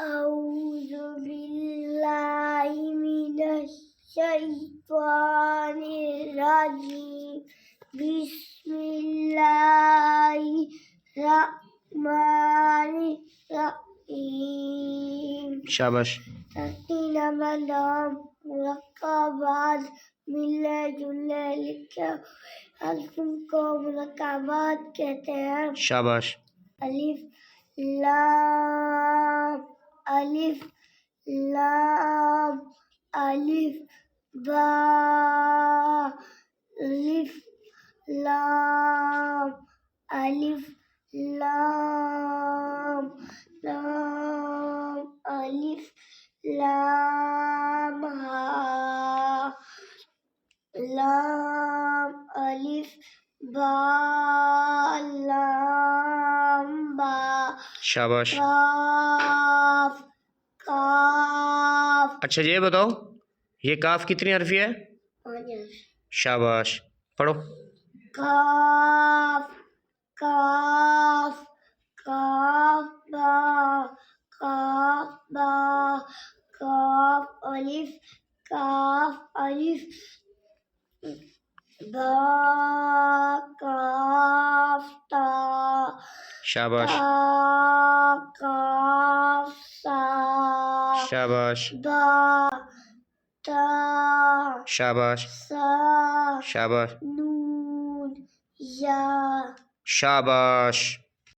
أعوذ بالله من الشيطان الرجيم بسم الله الرحمن الرحيم شاباش. تقین منام مرکبات ملے جلے لکھے حلقوں کو مرکبات کہتے ہیں. شاباش. الف لام الف لام الف با الف لام الف لام لام الف لام ہا لام الف با لام با. شاباش. کاف کاف. اچھا یہ بتاؤ یہ کاف کتنی حرفی ہے؟ شاباش. پڑھو. کاف کاف کاف با کاف با کاف الف کاف الف با کاف تا شاباش. تا کاف سا شاباش. با تا شاباش. سا شاباش. نون یا. شاباش.